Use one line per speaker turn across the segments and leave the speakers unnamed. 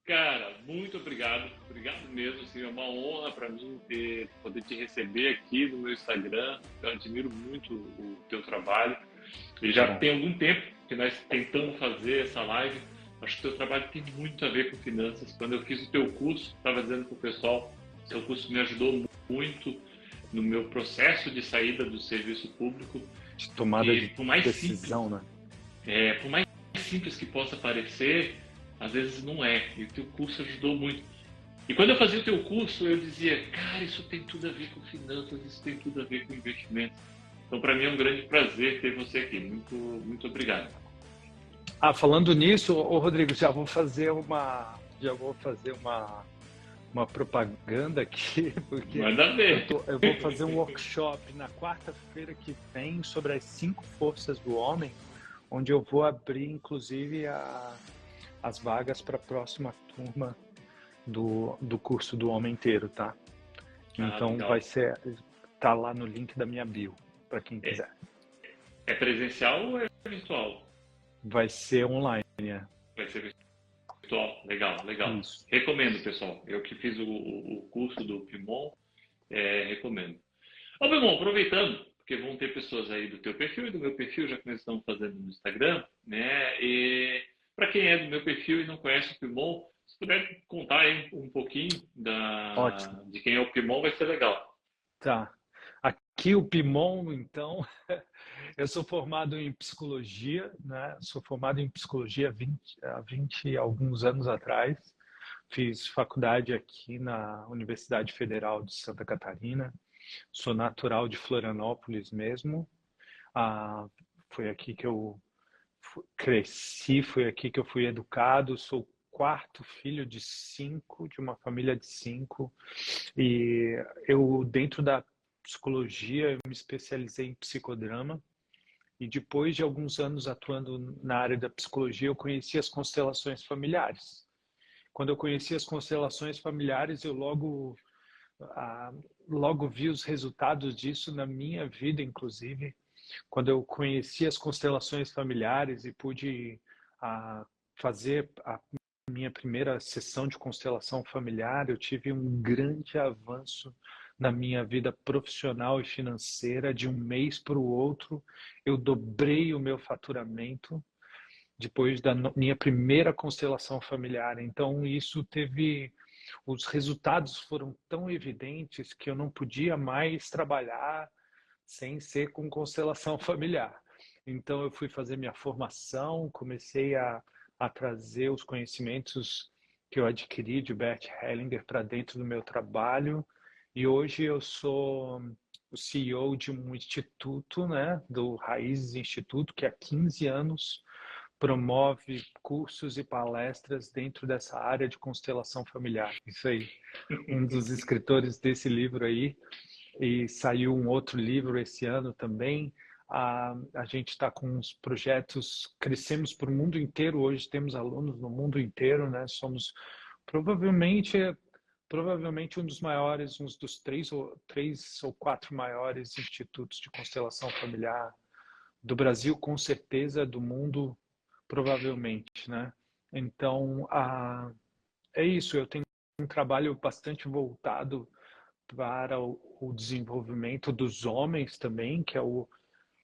Cara, muito obrigado. Obrigado mesmo. Assim, é uma honra para mim poder te receber aqui no meu Instagram. Eu admiro muito o teu trabalho. E
Que
já
bom.
tem algum tempo que nós tentamos fazer essa live. Acho que o teu trabalho tem muito a ver com finanças. Quando eu fiz o teu curso, estava dizendo para o pessoal, seu curso me ajudou muito no meu processo de saída do serviço público.
De tomada
E
de
por mais
decisão,
simples,
né?
por mais simples que possa parecer, às vezes não é. E o teu curso ajudou muito. E quando eu fazia o teu curso, eu dizia, cara, isso tem tudo a ver com finanças, isso tem tudo a ver com investimentos. Então, para mim é um grande prazer ter você aqui. Muito, muito obrigado.
Falando nisso, ô Rodrigo, já vou fazer uma propaganda aqui, porque
Manda ver.
eu vou fazer um workshop na quarta-feira que vem sobre as 5 forças do homem, onde eu vou abrir, inclusive, as vagas para a próxima turma do curso do Homem Inteiro, tá?
Ah,
Então
legal.
tá lá no link da minha bio, para quem
É,
quiser.
é presencial ou é virtual?
Vai ser online,
Vai ser virtual. Legal, legal.
Isso.
Recomendo, pessoal. Eu que fiz o curso do Pimon, recomendo. Ô, Pimon, aproveitando, porque vão ter pessoas aí do teu perfil e do meu perfil, já que nós estamos fazendo no Instagram, né? E para quem é do meu perfil e não conhece o Pimon, se puder contar aí um pouquinho
Ótimo.
de quem é o Pimon, vai ser legal.
Tá. Aqui o Pimon, então, eu sou formado em psicologia, né? Sou formado em psicologia há 20 e alguns anos atrás. Fiz faculdade aqui na Universidade Federal de Santa Catarina. Sou natural de Florianópolis mesmo. Ah, foi aqui que eu cresci, foi aqui que eu fui educado. Sou o quarto filho de 5, de uma família de 5. E eu, dentro da psicologia, eu me especializei em psicodrama. E depois de alguns anos atuando na área da psicologia, eu conheci as constelações familiares. Quando eu conheci as constelações familiares, eu logo vi os resultados disso na minha vida, inclusive. Quando eu conheci as constelações familiares e pude fazer a minha primeira sessão de constelação familiar, eu tive um grande avanço na minha vida profissional e financeira. De um mês para o outro, eu dobrei o meu faturamento depois da minha primeira constelação familiar. Então, os resultados foram tão evidentes que eu não podia mais trabalhar sem ser com constelação familiar. Então, eu fui fazer minha formação, comecei a trazer os conhecimentos que eu adquiri de Bert Hellinger para dentro do meu trabalho. E hoje eu sou o CEO de um instituto, né, do Raízes Instituto, que há 15 anos promove cursos e palestras dentro dessa área de constelação familiar. Isso aí, um dos escritores desse livro aí, e saiu um outro livro esse ano também. A gente está com uns projetos, crescemos para o mundo inteiro, hoje temos alunos no mundo inteiro, né? Somos provavelmente um dos maiores, uns dos três ou quatro maiores institutos de constelação familiar do Brasil, com certeza, do mundo, provavelmente, né? Então, é isso, eu tenho um trabalho bastante voltado para o desenvolvimento dos homens também, que é o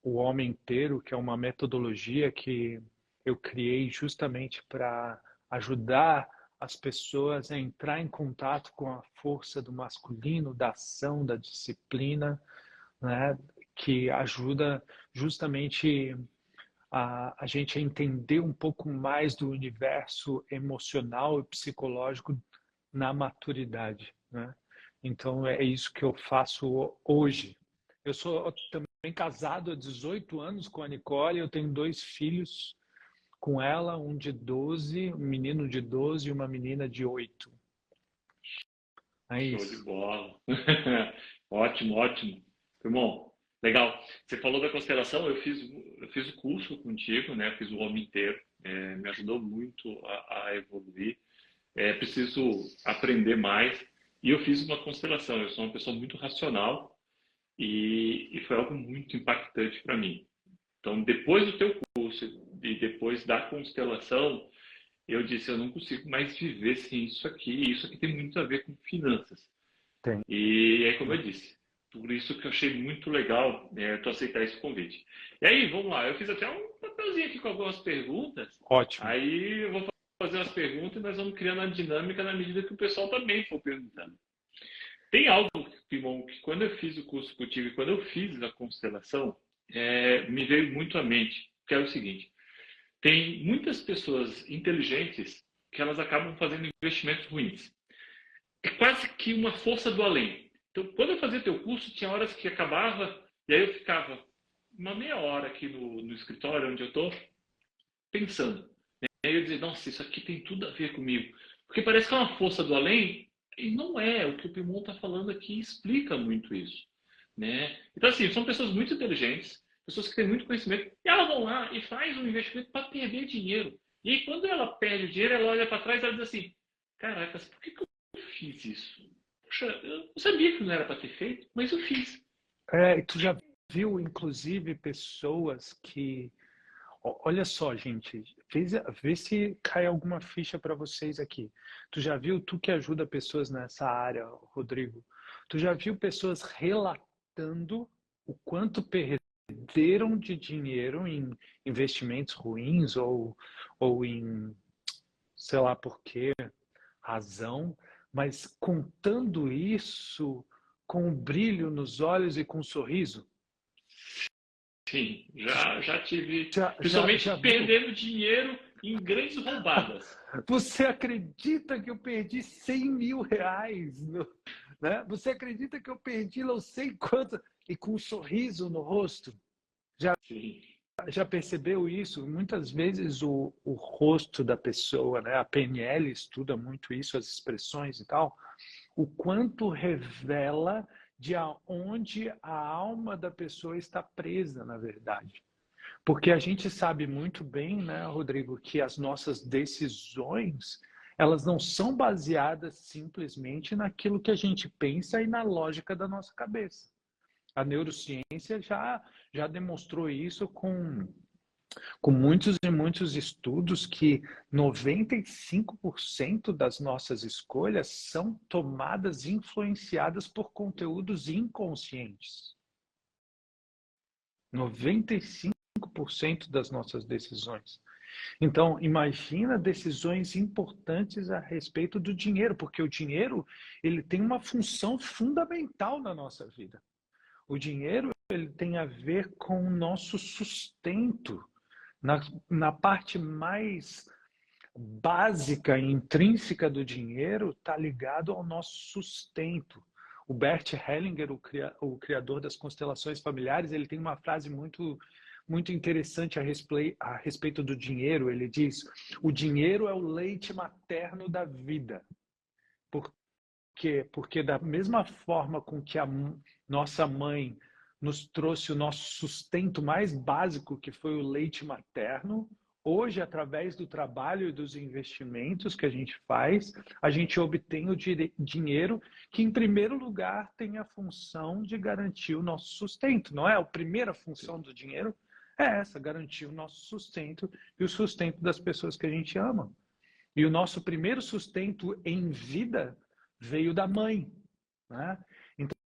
Homem Inteiro, que é uma metodologia que eu criei justamente para ajudar as pessoas a entrar em contato com a força do masculino, da ação, da disciplina, né? Que ajuda justamente a gente a entender um pouco mais do universo emocional e psicológico na maturidade, né? Então é isso que eu faço hoje. Eu sou também casado há 18 anos com a Nicole, eu tenho 2 filhos com ela, um de 12, um menino de 12 e uma menina de 8. É
Show de
isso.
bola. Ótimo, ótimo. Irmão, legal. Você falou da constelação, eu fiz o curso contigo, né? Fiz o Homem Inteiro. Me ajudou muito a evoluir. Preciso aprender mais. E eu fiz uma constelação. Eu sou uma pessoa muito racional e foi algo muito impactante para mim. Então, depois do teu curso e depois da constelação, eu disse, eu não consigo mais viver sem isso aqui, e isso aqui tem muito a ver com finanças.
Tem.
E é como eu disse, por isso que eu achei muito legal tu aceitar esse convite. E aí, vamos lá, eu fiz até um papelzinho aqui com algumas perguntas,
Ótimo.
aí eu vou fazer as perguntas e nós vamos criando a dinâmica na medida que o pessoal também for perguntando. Tem algo, Pimon, que quando eu fiz o curso contigo e quando eu fiz a constelação, me veio muito à mente, que é o seguinte, tem muitas pessoas inteligentes que elas acabam fazendo investimentos ruins. É quase que uma força do além. Então, quando eu fazia teu curso, tinha horas que acabava, e aí eu ficava uma meia hora aqui no escritório onde eu estou, pensando. E aí eu dizia, nossa, isso aqui tem tudo a ver comigo. Porque parece que é uma força do além, e não é. O que o Pimon está falando aqui explica muito isso. Né? Então, assim, são pessoas muito inteligentes, pessoas que têm muito conhecimento, e elas vão lá e faz um investimento para perder dinheiro. E aí, quando ela perde o dinheiro, ela olha para trás e ela diz assim, caracas, por que eu fiz isso? Poxa, eu sabia que não era para ter feito, mas eu fiz.
E tu já viu, inclusive, pessoas que... Olha só, gente, vê se cai alguma ficha para vocês aqui. Tu já viu, tu que ajuda pessoas nessa área, Rodrigo, tu já viu pessoas relatando o quanto perderam de dinheiro em investimentos ruins ou em, sei lá por quê, razão, mas contando isso com um brilho nos olhos e com um sorriso?
Sim, já tive,
Já
principalmente
viu?
perdendo dinheiro em grandes roubadas.
Você acredita que eu perdi 100 mil reais? Né? Você acredita que eu perdi não sei quanto? E com um sorriso no rosto? Já,
Sim,
já percebeu isso? Muitas vezes o rosto da pessoa, né? A PNL estuda muito isso, as expressões e tal, o quanto revela de onde a alma da pessoa está presa, na verdade. Porque a gente sabe muito bem, né, Rodrigo, que as nossas decisões, elas não são baseadas simplesmente naquilo que a gente pensa e na lógica da nossa cabeça. A neurociência já demonstrou isso com muitos e muitos estudos que 95% das nossas escolhas são tomadas e influenciadas por conteúdos inconscientes. 95% das nossas decisões. Então, imagina decisões importantes a respeito do dinheiro, porque o dinheiro ele tem uma função fundamental na nossa vida. O dinheiro ele tem a ver com o nosso sustento. Na parte mais básica e intrínseca do dinheiro está ligado ao nosso sustento. O Bert Hellinger, o criador das constelações familiares, ele tem uma frase muito interessante a respeito do dinheiro. Ele diz: o dinheiro é o leite materno da vida. Por quê? Porque da mesma forma com que a nossa mãe nos trouxe o nosso sustento mais básico, que foi o leite materno, hoje, através do trabalho e dos investimentos que a gente obtém o dinheiro que, em primeiro lugar, tem a função de garantir o nosso sustento. Não é? A primeira função do dinheiro é essa, garantir o nosso sustento e o sustento das pessoas que a gente ama. E o nosso primeiro sustento em vida veio da mãe, né?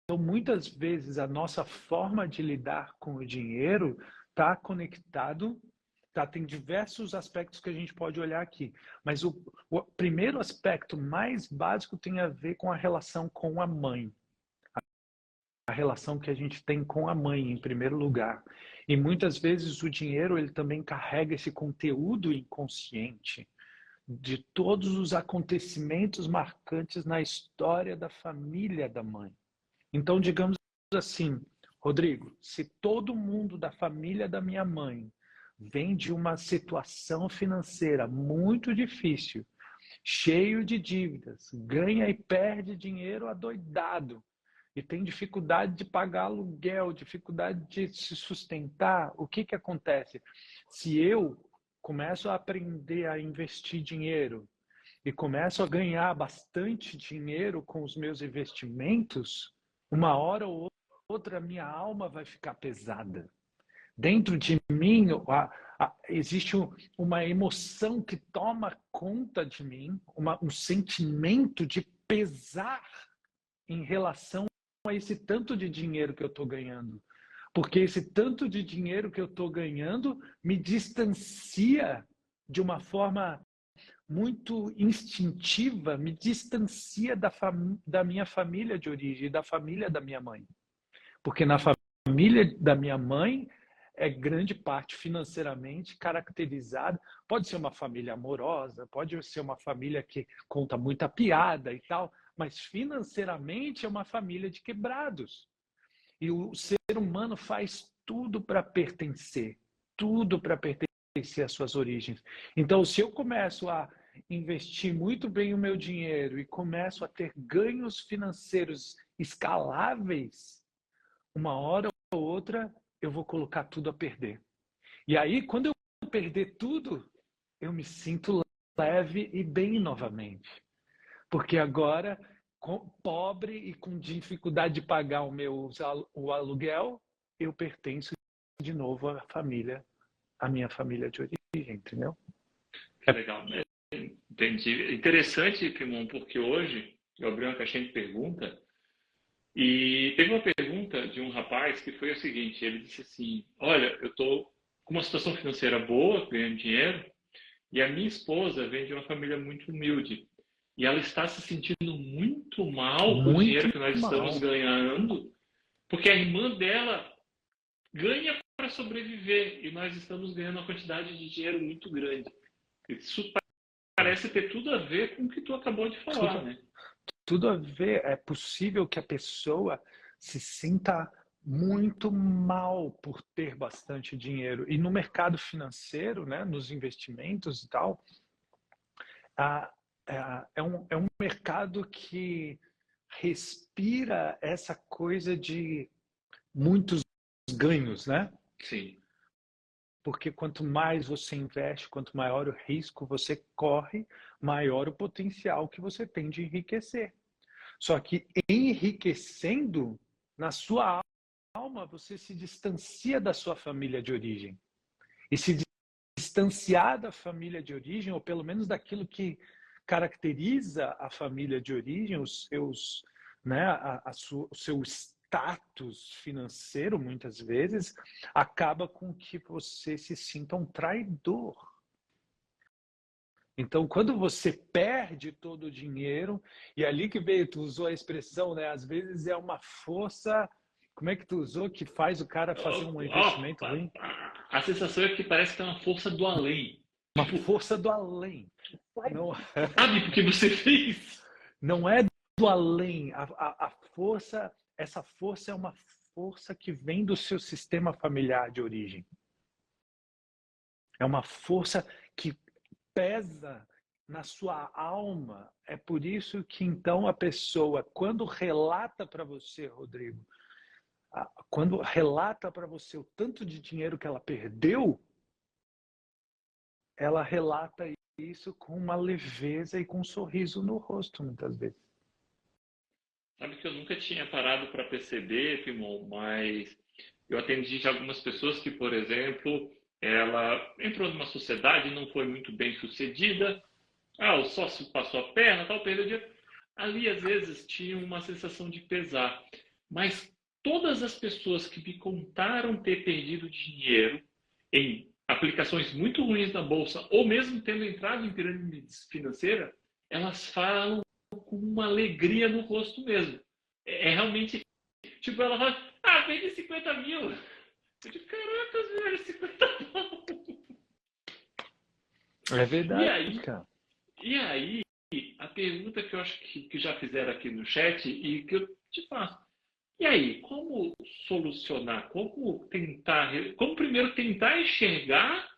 Então, muitas vezes, a nossa forma de lidar com o dinheiro está conectado, tem diversos aspectos que a gente pode olhar aqui, mas o primeiro aspecto mais básico tem a ver com a relação com a mãe. A relação que a gente tem com a mãe, em primeiro lugar. E muitas vezes o dinheiro ele também carrega esse conteúdo inconsciente de todos os acontecimentos marcantes na história da família da mãe. Então, digamos assim, Rodrigo, se todo mundo da família da minha mãe vem de uma situação financeira muito difícil, cheio de dívidas, ganha e perde dinheiro adoidado, e tem dificuldade de pagar aluguel, dificuldade de se sustentar, o que que acontece? Se eu começo a aprender a investir dinheiro e começo a ganhar bastante dinheiro com os meus investimentos, uma hora ou outra minha alma vai ficar pesada. Dentro de mim, existe uma emoção que toma conta de mim, um sentimento de pesar em relação a esse tanto de dinheiro que eu estou ganhando. Porque esse tanto de dinheiro que eu estou ganhando me distancia de uma forma muito instintiva, me distancia da minha família de origem, da família da minha mãe. Porque na família da minha mãe é grande parte financeiramente caracterizada. Pode ser uma família amorosa, pode ser uma família que conta muita piada e tal, mas financeiramente é uma família de quebrados. E o ser humano faz tudo para pertencer, tudo para pertencer às suas origens. Então, se eu começo a investir muito bem o meu dinheiro e começo a ter ganhos financeiros escaláveis, uma hora ou outra eu vou colocar tudo a perder. E aí, quando eu perder tudo, eu me sinto leve e bem novamente. Porque agora, pobre e com dificuldade de pagar o aluguel, eu pertenço de novo à família, à minha família de origem, entendeu?
Que legal, né? Entendi. Interessante, Kimon, porque hoje eu abri uma caixinha de pergunta e teve uma pergunta de um rapaz que foi o seguinte, ele disse assim, olha, eu estou com uma situação financeira boa, ganhando dinheiro, e a minha esposa vem de uma família muito humilde. E ela está se sentindo muito mal com o
Muito
dinheiro que nós estamos
mal.
ganhando, porque a irmã dela ganha para sobreviver e nós estamos ganhando uma quantidade de dinheiro muito grande. Isso parece ter tudo a ver com o que tu acabou de falar,
Tudo,
né?
tudo a ver. É possível que a pessoa se sinta muito mal por ter bastante dinheiro. E no mercado financeiro, né, nos investimentos e tal, é um mercado que respira essa coisa de muitos ganhos, né?
Sim.
Porque quanto mais você investe, quanto maior o risco você corre, maior o potencial que você tem de enriquecer. Só que enriquecendo, na sua alma, você se distancia da sua família de origem. E se distanciar da família de origem, ou pelo menos daquilo que caracteriza a família de origem, os seus, né, o seu status financeiro, muitas vezes, acaba com que você se sinta um traidor. Então, quando você perde todo o dinheiro, e ali que veio, tu usou a expressão, né? Às vezes é uma força, como é que tu usou, que faz o cara fazer um investimento ruim?
A sensação é que parece que é uma força do além.
Uma
Tipo,
força do além. Não,
sabe porque você fez?
não é do além. A força, essa força é uma força que vem do seu sistema familiar de origem. É uma força que pesa na sua alma. É por isso que então a pessoa, quando relata para você, Rodrigo, quando relata para você o tanto de dinheiro que ela perdeu, ela relata isso com uma leveza e com um sorriso no rosto, muitas vezes.
Sabe que eu nunca tinha parado para perceber, Timon, mas eu atendi já algumas pessoas que, por exemplo, ela entrou numa sociedade, não foi muito bem sucedida, o sócio passou a perna, tal, perdeu dinheiro. Ali, às vezes, tinha uma sensação de pesar. Mas todas as pessoas que me contaram ter perdido dinheiro em aplicações muito ruins na bolsa, ou mesmo tendo entrado em pirâmide financeira, elas falam com uma alegria no rosto mesmo. É realmente, tipo, ela fala, vende 50 mil. Eu digo, caraca, velho, 50 mil.
É
E
verdade,
aí,
cara.
e aí, a pergunta que eu acho que já fizeram aqui no chat e que eu te faço. E aí, como solucionar? Como tentar, como primeiro tentar enxergar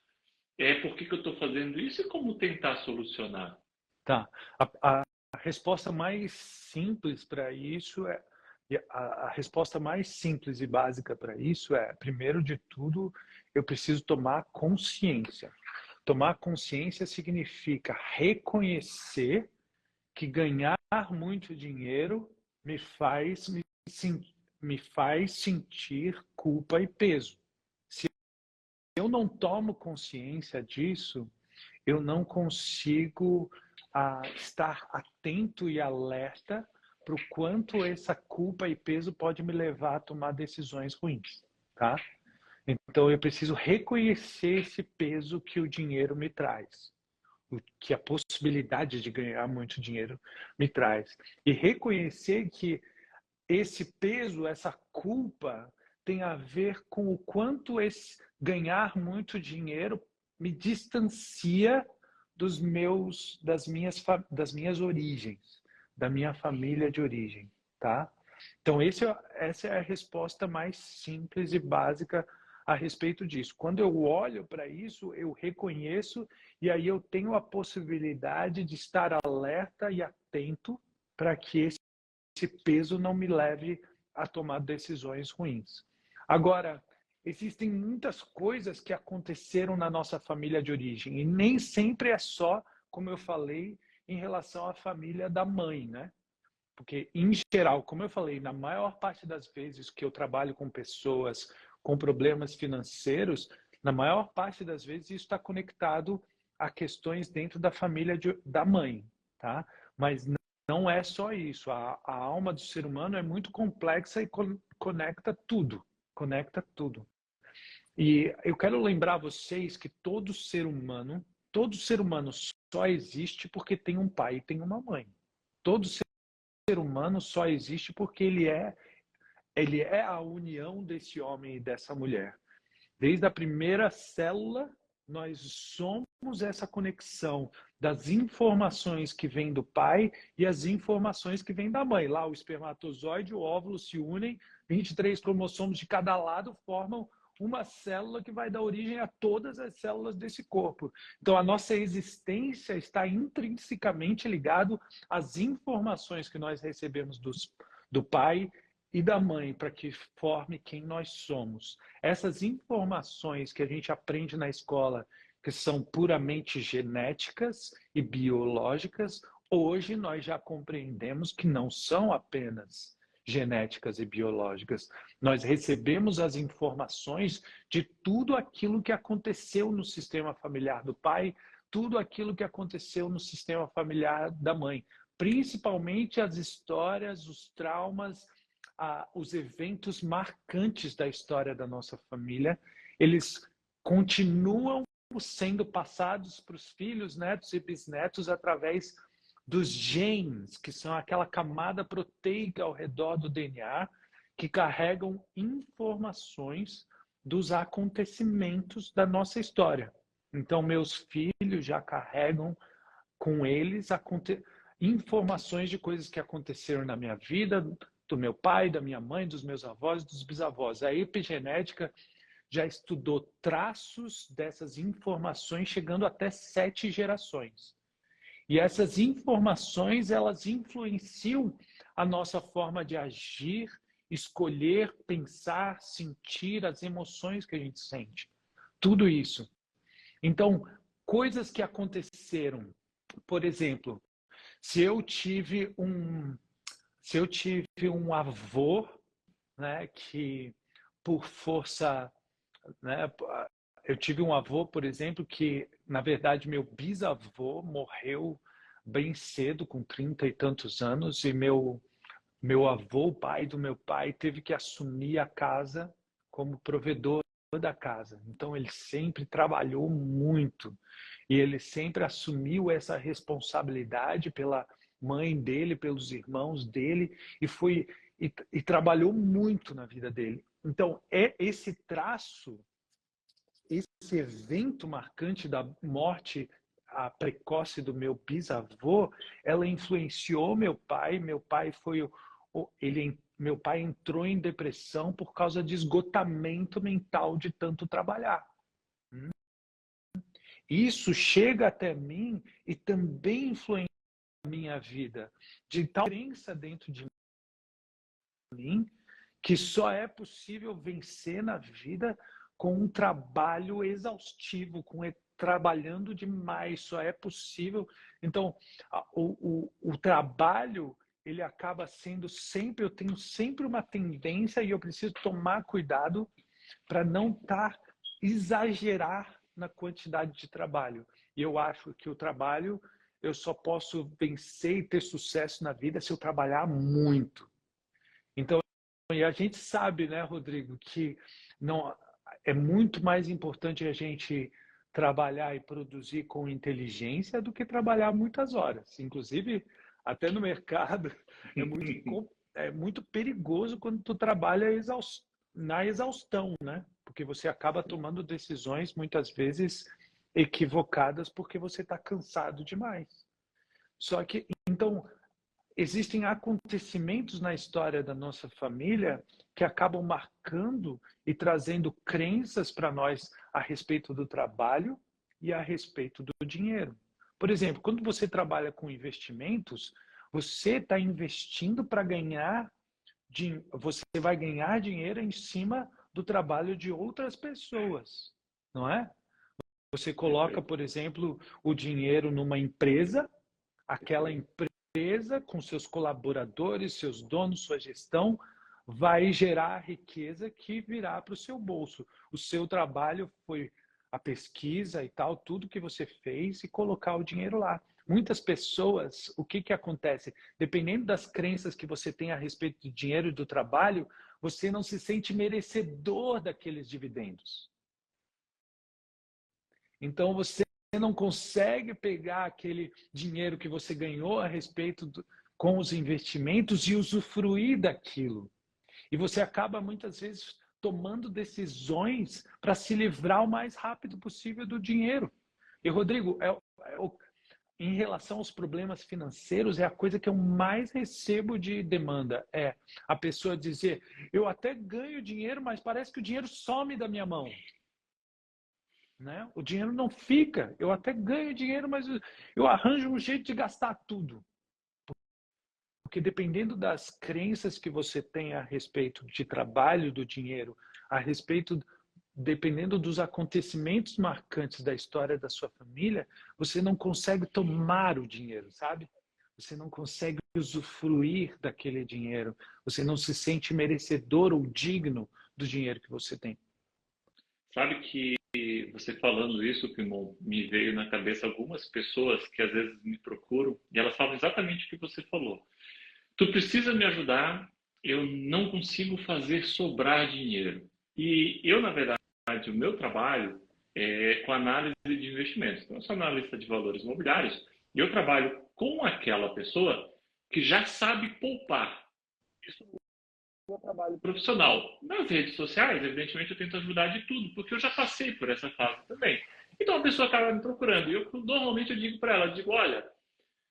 por que eu estou fazendo isso e como tentar solucionar?
Tá. A resposta mais simples para isso é a resposta mais simples e básica para isso é, primeiro de tudo, eu preciso tomar consciência. Tomar consciência significa reconhecer que ganhar muito dinheiro me faz sentir culpa e peso. Se eu não tomo consciência disso, eu não consigo estar atento e alerta para o quanto essa culpa e peso pode me levar a tomar decisões ruins, tá? Então eu preciso reconhecer esse peso que o dinheiro me traz, que a possibilidade de ganhar muito dinheiro me traz, e reconhecer que esse peso, essa culpa tem a ver com o quanto esse ganhar muito dinheiro me distancia das minhas origens, da minha família de origem, tá? Então essa é a resposta mais simples e básica a respeito disso. Quando eu olho para isso, eu reconheço e aí eu tenho a possibilidade de estar alerta e atento para que esse peso não me leve a tomar decisões ruins. Agora, existem muitas coisas que aconteceram na nossa família de origem, e nem sempre é só, como eu falei, em relação à família da mãe, né? Porque, em geral, como eu falei, na maior parte das vezes que eu trabalho com pessoas com problemas financeiros, na maior parte das vezes isso está conectado a questões dentro da família da mãe, tá? Mas não é só isso. A alma do ser humano é muito complexa e conecta tudo. Conecta tudo. E eu quero lembrar vocês que todo ser humano só existe porque tem um pai e tem uma mãe. Todo ser humano só existe porque ele é a união desse homem e dessa mulher. Desde a primeira célula, nós somos essa conexão das informações que vêm do pai e as informações que vêm da mãe. Lá o espermatozoide e o óvulo se unem, 23 cromossomos de cada lado formam uma célula que vai dar origem a todas as células desse corpo. Então a nossa existência está intrinsecamente ligado às informações que nós recebemos do pai e da mãe para que forme quem nós somos. Essas informações que a gente aprende na escola, que são puramente genéticas e biológicas, hoje nós já compreendemos que não são apenas genéticas e biológicas. Nós recebemos as informações de tudo aquilo que aconteceu no sistema familiar do pai, tudo aquilo que aconteceu no sistema familiar da mãe, principalmente as histórias, os traumas, os eventos marcantes da história da nossa família, eles continuam sendo passados para os filhos, netos e bisnetos através dos genes, que são aquela camada proteica ao redor do DNA, que carregam informações dos acontecimentos da nossa história. Então, meus filhos já carregam com eles informações de coisas que aconteceram na minha vida, do meu pai, da minha mãe, dos meus avós, dos bisavós. A epigenética já estudou traços dessas informações chegando até 7 gerações. E essas informações, elas influenciam a nossa forma de agir, escolher, pensar, sentir, as emoções que a gente sente. Tudo isso. Então, coisas que aconteceram, por exemplo, se eu tive um avô, né, que por força, né, eu tive um avô, por exemplo, que na verdade meu bisavô morreu bem cedo, com 30 e tantos anos, e meu avô, o pai do meu pai, teve que assumir a casa como provedor da casa. Então ele sempre trabalhou muito e ele sempre assumiu essa responsabilidade pela mãe dele, pelos irmãos dele e trabalhou muito na vida dele. Então esse traço, esse evento marcante da morte precoce do meu bisavô, ela influenciou meu pai. Meu pai meu pai entrou em depressão por causa de esgotamento mental de tanto trabalhar. Isso chega até mim e também influencia a minha vida, de tal crença dentro de mim que só é possível vencer na vida com um trabalho exaustivo, trabalhando demais, só é possível. Então, o trabalho, ele acaba sendo sempre, eu tenho sempre uma tendência e eu preciso tomar cuidado para não estar exagerar na quantidade de trabalho. E eu acho que o trabalho, eu só posso vencer e ter sucesso na vida se eu trabalhar muito. Então, e a gente sabe, né, Rodrigo, que não é muito mais importante a gente trabalhar e produzir com inteligência do que trabalhar muitas horas. Inclusive, até no mercado, é muito perigoso quando tu trabalha na exaustão, né? Porque você acaba tomando decisões muitas vezes equivocadas porque você está cansado demais. Só que, então, existem acontecimentos na história da nossa família que acabam marcando e trazendo crenças para nós a respeito do trabalho e a respeito do dinheiro. Por exemplo, quando você trabalha com investimentos, você está investindo para ganhar, você vai ganhar dinheiro em cima do trabalho de outras pessoas, não é? Você coloca, por exemplo, o dinheiro numa empresa, aquela empresa com seus colaboradores, seus donos, sua gestão, vai gerar riqueza que virá para o seu bolso. O seu trabalho foi a pesquisa e tal, tudo que você fez e colocar o dinheiro lá. Muitas pessoas, o que acontece? Dependendo das crenças que você tem a respeito do dinheiro e do trabalho, você não se sente merecedor daqueles dividendos. Então você não consegue pegar aquele dinheiro que você ganhou a respeito com os investimentos e usufruir daquilo. E você acaba muitas vezes tomando decisões para se livrar o mais rápido possível do dinheiro. E Rodrigo, em relação aos problemas financeiros, é a coisa que eu mais recebo de demanda. É a pessoa dizer, eu até ganho dinheiro, mas parece que o dinheiro some da minha mão. Né? O dinheiro não fica. Eu até ganho dinheiro, mas eu arranjo um jeito de gastar tudo. Porque dependendo das crenças que você tem a respeito de trabalho do dinheiro, dependendo dos acontecimentos marcantes da história da sua família, você não consegue tomar o dinheiro, sabe? Você não consegue usufruir daquele dinheiro. Você não se sente merecedor ou digno do dinheiro que você tem.
Sabe que você falando isso, Pimon, me veio na cabeça algumas pessoas que às vezes me procuram e elas falam exatamente o que você falou. Tu precisa me ajudar, eu não consigo fazer sobrar dinheiro. E eu, na verdade, o meu trabalho é com análise de investimentos. Então, eu sou analista de valores imobiliários e eu trabalho com aquela pessoa que já sabe poupar. Isso é um trabalho profissional. Nas redes sociais, evidentemente, eu tento ajudar de tudo, porque eu já passei por essa fase também. Então, a pessoa acaba me procurando e eu normalmente eu digo para ela, digo, olha,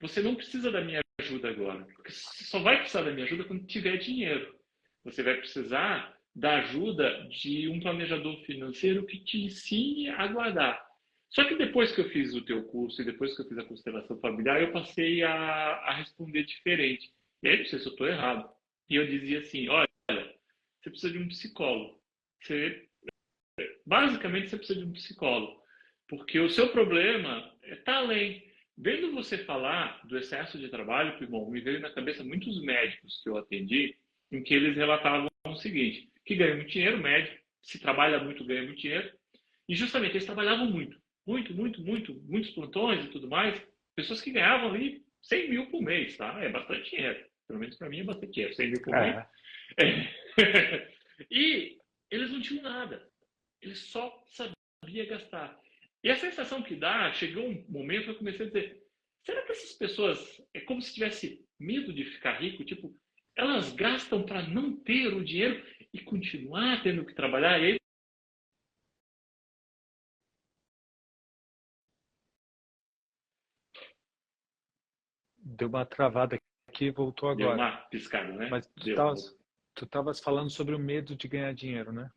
você não precisa da minha ajuda agora, porque você só vai precisar da minha ajuda quando tiver dinheiro. Você vai precisar da ajuda de um planejador financeiro que te ensine a guardar. Só que depois que eu fiz o teu curso e depois que eu fiz a constelação familiar, eu passei a responder diferente. E aí, não sei se eu estou errado. E eu dizia assim, olha, você precisa de um psicólogo. Basicamente, você precisa de um psicólogo. Porque o seu problema está além. Vendo você falar do excesso de trabalho, Pimon, me veio na cabeça muitos médicos que eu atendi, em que eles relatavam o seguinte, que ganha muito dinheiro, médico, se trabalha muito, ganha muito dinheiro, e justamente eles trabalhavam muito, muitos plantões e tudo mais, pessoas que ganhavam ali 100 mil por mês, tá? É bastante dinheiro, pelo menos para mim é bastante dinheiro, 100 mil por mês. É. E eles não tinham nada, eles só sabiam gastar. E a sensação que dá, chegou um momento que eu comecei a dizer, será que essas pessoas, é como se tivesse medo de ficar rico? Tipo, elas gastam para não ter o dinheiro e continuar tendo que trabalhar? E aí...
Deu uma travada aqui e voltou agora.
Deu uma piscada, né?
Mas tu estavas falando sobre o medo de ganhar dinheiro, né?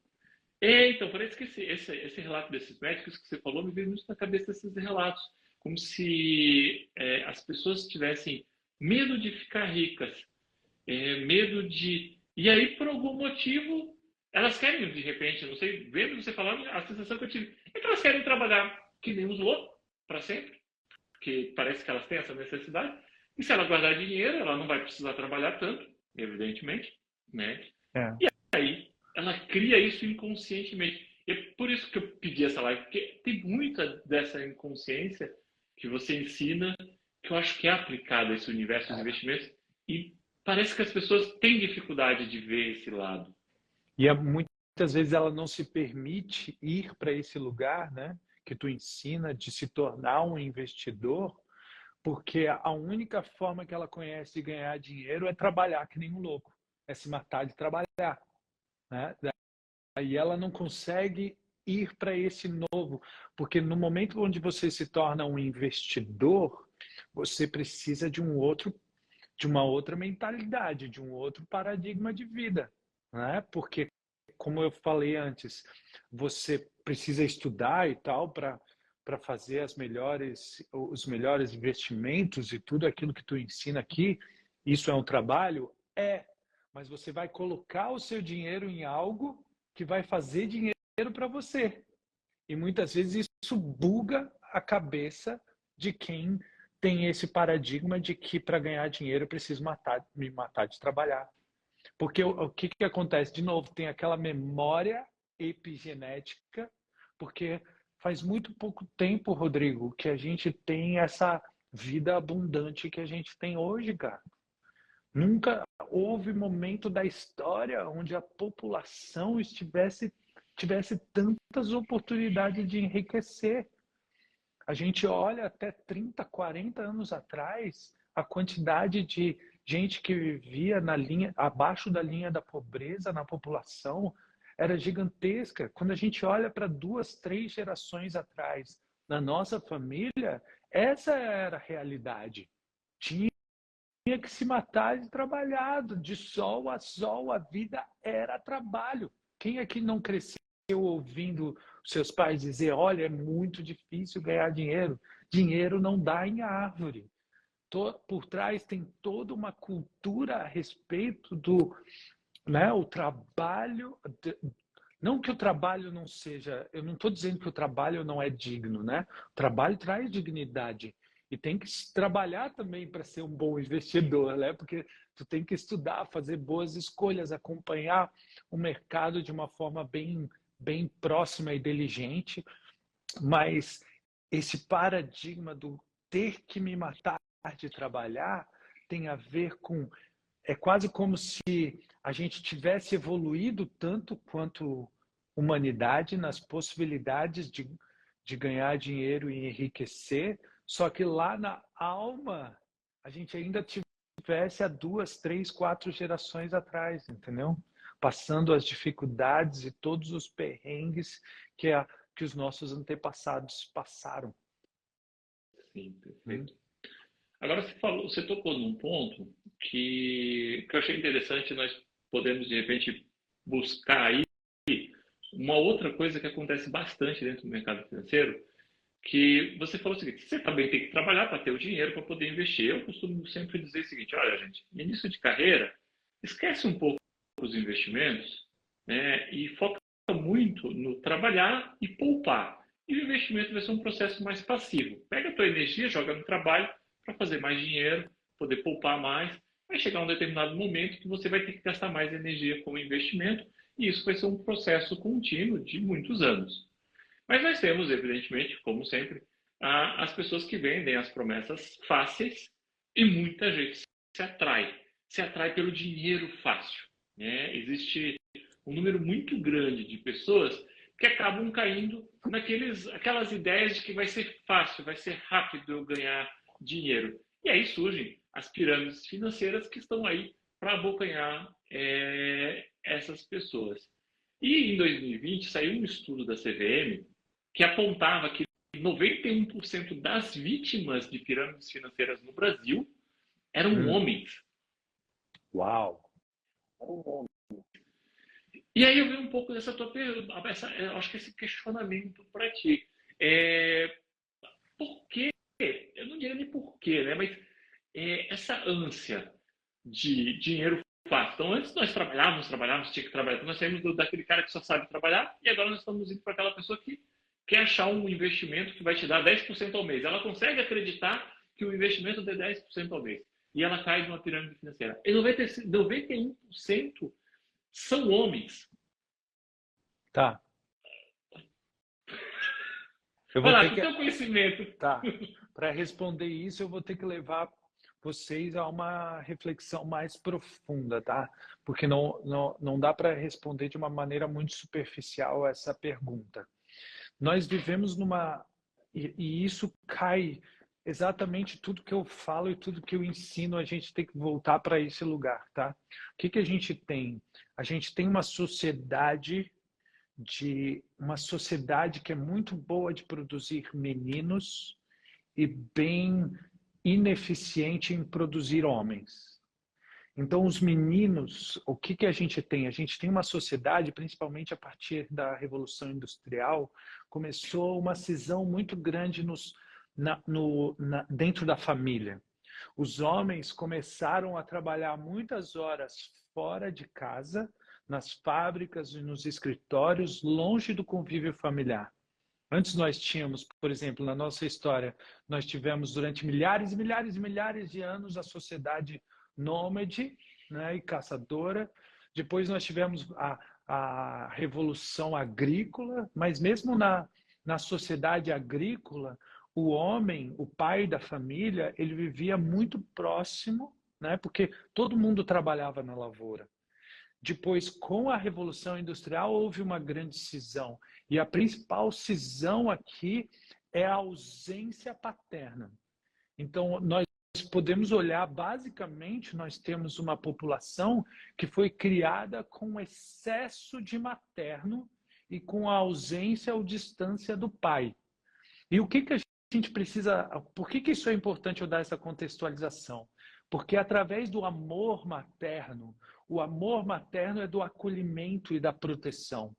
Então, parece que esse relato desses médicos que você falou me veio muito na cabeça desses relatos. Como se as pessoas tivessem medo de ficar ricas, medo de... E aí, por algum motivo, elas querem, de repente, não sei, vendo você falando, a sensação que eu tive é que elas querem trabalhar que nem os outros, para sempre, porque parece que elas têm essa necessidade. E se ela guardar dinheiro, ela não vai precisar trabalhar tanto, evidentemente, né?
É.
E aí, ela cria isso inconscientemente. E é por isso que eu pedi essa live, porque tem muita dessa inconsciência que você ensina, que eu acho que é aplicada a esse universo dos investimentos, e parece que as pessoas têm dificuldade de ver esse lado.
E muitas vezes ela não se permite ir para esse lugar, né, que tu ensina de se tornar um investidor, porque a única forma que ela conhece de ganhar dinheiro é trabalhar que nem um louco, é se matar de trabalhar, né? Aí ela não consegue ir para esse novo, porque no momento onde você se torna um investidor, você precisa de uma outra mentalidade, de um outro paradigma de vida, né? Porque, como eu falei antes, você precisa estudar e tal para fazer os melhores investimentos e tudo aquilo que tu ensina aqui. Isso é um trabalho? É, mas você vai colocar o seu dinheiro em algo que vai fazer dinheiro para você. E muitas vezes isso buga a cabeça de quem tem esse paradigma de que para ganhar dinheiro eu preciso me matar de trabalhar. Porque o que acontece? De novo, tem aquela memória epigenética, porque faz muito pouco tempo, Rodrigo, que a gente tem essa vida abundante que a gente tem hoje, cara. Nunca houve momento da história onde a população tivesse tantas oportunidades de enriquecer. A gente olha até 30, 40 anos atrás, a quantidade de gente que vivia abaixo da linha da pobreza na população era gigantesca. Quando a gente olha para 2, 3 gerações atrás, na nossa família, essa era a realidade. Tinha que se matar de trabalhado, de sol a sol, a vida era trabalho. Quem aqui não cresceu ouvindo seus pais dizer, olha, é muito difícil ganhar dinheiro, dinheiro não dá em árvore. Por trás tem toda uma cultura a respeito do, né, o trabalho, não que o trabalho não seja, eu não estou dizendo que o trabalho não é digno, né? O trabalho traz dignidade e tem que trabalhar também para ser um bom investidor, né? Porque tu tem que estudar, fazer boas escolhas, acompanhar o mercado de uma forma bem próxima e diligente, mas esse paradigma do ter que me matar de trabalhar tem a ver com é quase como se a gente tivesse evoluído tanto quanto humanidade nas possibilidades de ganhar dinheiro e enriquecer, só que lá na alma a gente ainda tivesse há 2, 3, 4 gerações atrás, entendeu? Passando as dificuldades e todos os perrengues que os nossos antepassados passaram.
Sim, perfeito. Agora você tocou num ponto que eu achei interessante, nós podemos de repente buscar aí uma outra coisa que acontece bastante dentro do mercado financeiro, que você falou o seguinte, você também tem que trabalhar para ter o dinheiro para poder investir. Eu costumo sempre dizer o seguinte, olha gente, início de carreira, esquece um pouco os investimentos, né, e foca muito no trabalhar e poupar. E o investimento vai ser um processo mais passivo. Pega a tua energia, joga no trabalho para fazer mais dinheiro, poder poupar mais. Vai chegar um determinado momento que você vai ter que gastar mais energia com o investimento e isso vai ser um processo contínuo de muitos anos. Mas nós temos, evidentemente, como sempre, as pessoas que vendem as promessas fáceis e muita gente se atrai pelo dinheiro fácil, né? Existe um número muito grande de pessoas que acabam caindo aquelas ideias de que vai ser fácil, vai ser rápido eu ganhar dinheiro. E aí surgem as pirâmides financeiras que estão aí para abocanhar essas pessoas. E em 2020 saiu um estudo da CVM que apontava que 91% das vítimas de pirâmides financeiras no Brasil eram homens.
Uau!
E aí eu vi um pouco dessa tua pergunta, acho que esse questionamento para ti. Por quê? Eu não diria nem por quê, né? Mas essa ânsia de dinheiro fácil. Então, antes nós trabalhávamos, tinha que trabalhar. Então, nós saímos daquele cara que só sabe trabalhar e agora nós estamos indo para aquela pessoa que quer achar um investimento que vai te dar 10% ao mês. Ela consegue acreditar que o investimento dê 10% ao mês. E ela cai numa pirâmide financeira. E 91% são homens.
Tá. Eu
Vai
vou
lá,
ter
com o
que...
teu conhecimento.
Tá. Para responder isso, eu vou ter que levar vocês a uma reflexão mais profunda, tá? Porque não dá para responder de uma maneira muito superficial essa pergunta. Nós vivemos numa... E isso cai exatamente tudo que eu falo e tudo que eu ensino, a gente tem que voltar para esse lugar, tá? O que que a gente tem? A gente tem uma sociedade que é muito boa de produzir meninos e bem ineficiente em produzir homens. Então, os meninos, o que que a gente tem? A gente tem uma sociedade, principalmente a partir da Revolução Industrial, começou uma cisão muito grande dentro da família. Os homens começaram a trabalhar muitas horas fora de casa, nas fábricas e nos escritórios, longe do convívio familiar. Antes nós tínhamos, por exemplo, na nossa história, nós tivemos durante milhares e milhares e milhares de anos a sociedade nômade, né, e caçadora. Depois nós tivemos a revolução agrícola, mas mesmo na sociedade agrícola, o homem, o pai da família, ele vivia muito próximo, né, porque todo mundo trabalhava na lavoura. Depois, com a Revolução Industrial, houve uma grande cisão. E a principal cisão aqui é a ausência paterna. Então, nós podemos olhar, basicamente, nós temos uma população que foi criada com excesso de materno e com a ausência ou distância do pai. E o que que a gente precisa... Por que que isso é importante eu dar essa contextualização? Porque através do amor materno, o amor materno é do acolhimento e da proteção.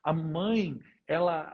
A mãe, ela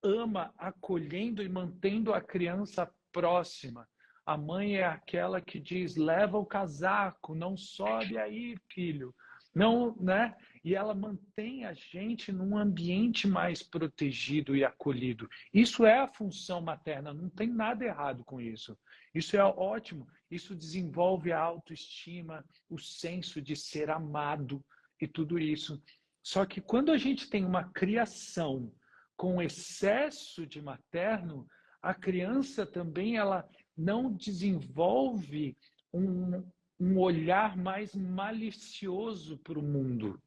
ama acolhendo e mantendo a criança próxima. A mãe é aquela que diz, leva o casaco, não sobe aí, filho. Não, né? E ela mantém a gente num ambiente mais protegido e acolhido. Isso é a função materna, não tem nada errado com isso. Isso é ótimo, isso desenvolve a autoestima, o senso de ser amado e tudo isso. Só que quando a gente tem uma criação com excesso de materno, a criança também ela não desenvolve um olhar mais malicioso para o mundo.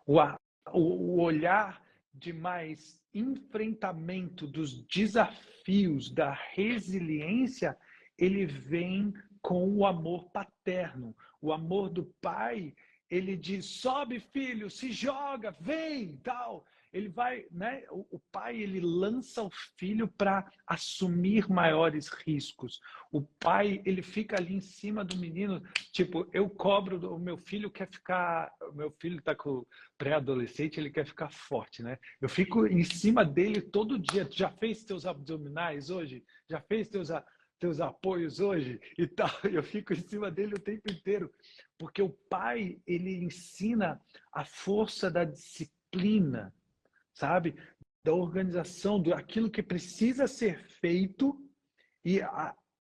O olhar de mais enfrentamento dos desafios, da resiliência, ele vem com o amor paterno. O amor do pai, ele diz, sobe filho, se joga, vem, tal. Ele vai, né? O pai, ele lança o filho para assumir maiores riscos. O pai, ele fica ali em cima do menino, tipo, eu cobro, o meu filho está com pré-adolescente, ele quer ficar forte, né? Eu fico em cima dele todo dia. Tu já fez teus abdominais hoje? Já fez teus apoios hoje? E tal. Eu fico em cima dele o tempo inteiro. Porque o pai, ele ensina a força da disciplina, sabe? Da organização, daquilo que precisa ser feito e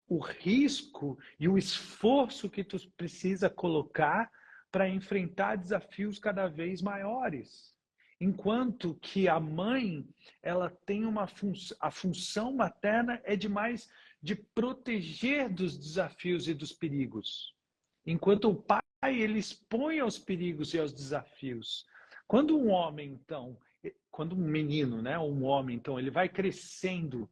o risco e o esforço que tu precisa colocar para enfrentar desafios cada vez maiores. Enquanto que a mãe, ela tem a função materna é de proteger dos desafios e dos perigos. Enquanto o pai, ele expõe aos perigos e aos desafios. Quando um homem, então, quando um menino, né, um homem, então, ele vai crescendo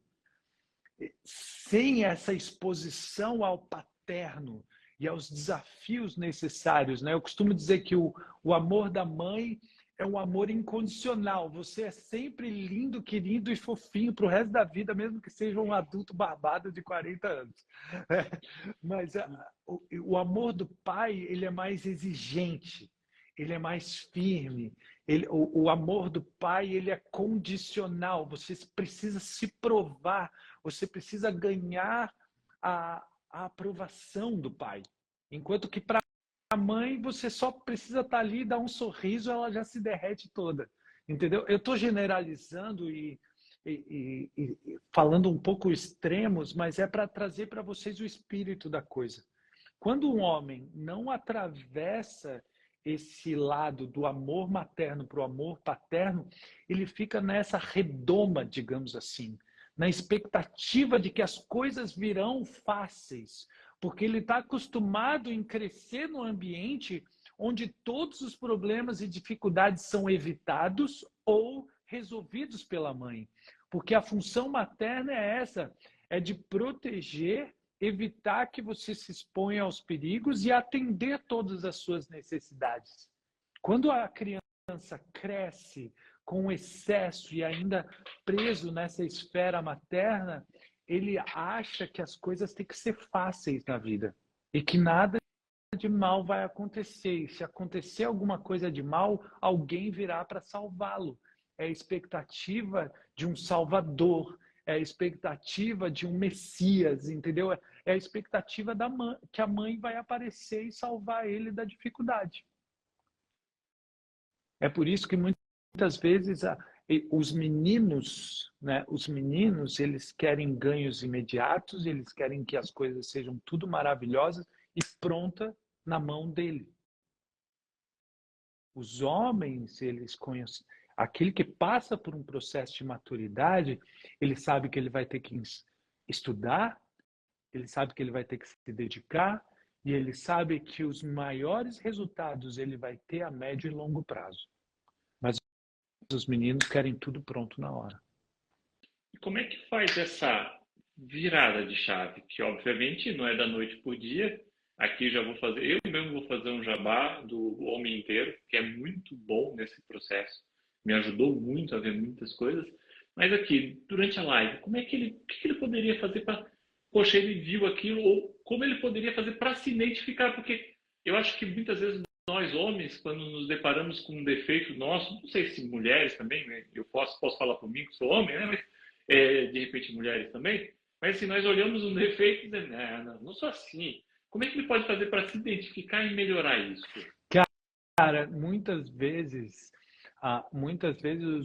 sem essa exposição ao paterno e aos desafios necessários, né? Eu costumo dizer que o amor da mãe é um amor incondicional. Você é sempre lindo, querido e fofinho para o resto da vida, mesmo que seja um adulto barbado de 40 anos. Mas o amor do pai, ele é mais exigente, ele é mais firme. O amor do pai, ele é condicional. Você precisa se provar, você precisa ganhar a aprovação do pai. Enquanto que para a mãe, você só precisa estar ali, dar um sorriso, ela já se derrete toda. Entendeu? Eu estou generalizando e falando um pouco extremos, mas é para trazer para vocês o espírito da coisa. Quando um homem não atravessa esse lado do amor materno para o amor paterno, ele fica nessa redoma, digamos assim. na expectativa de que as coisas virão fáceis, porque ele está acostumado em crescer num ambiente onde todos os problemas e dificuldades são evitados ou resolvidos pela mãe. Porque a função materna é essa, é de proteger, evitar que você se exponha aos perigos e atender todas as suas necessidades. Quando a criança cresce com excesso e ainda preso nessa esfera materna, ele acha que as coisas têm que ser fáceis na vida e que nada de mal vai acontecer. E se acontecer alguma coisa de mal, alguém virá para salvá-lo. É a expectativa de um salvador, é a expectativa de um Messias, entendeu? É a expectativa da mãe, que a mãe vai aparecer e salvar ele da dificuldade. É por isso que muitas vezes os meninos, né, eles querem ganhos imediatos, eles querem que as coisas sejam tudo maravilhosas e pronta na mão dele. Os homens, eles conhecem, aquele que passa por um processo de maturidade, ele sabe que ele vai ter que estudar, ele sabe que ele vai ter que se dedicar, e ele sabe que os maiores resultados ele vai ter a médio e longo prazo. Mas os meninos querem tudo pronto na hora.
E como é que faz essa virada de chave? Que obviamente não é da noite por dia. Aqui já vou fazer, eu mesmo vou fazer um jabá do Homem Inteiro, que é muito bom nesse processo. Me ajudou muito a ver muitas coisas. Mas aqui, durante a live, como é que o que ele poderia fazer para... Poxa, ele viu aquilo, ou como ele poderia fazer para se identificar? Porque eu acho que muitas vezes nós homens, quando nos deparamos com um defeito nosso, não sei se mulheres também, né? Eu posso falar por mim que sou homem, né? Mas de repente mulheres também, mas se nós olhamos um defeito e dizemos, não sou assim. Como é que ele pode fazer para se identificar e melhorar isso?
Cara, muitas vezes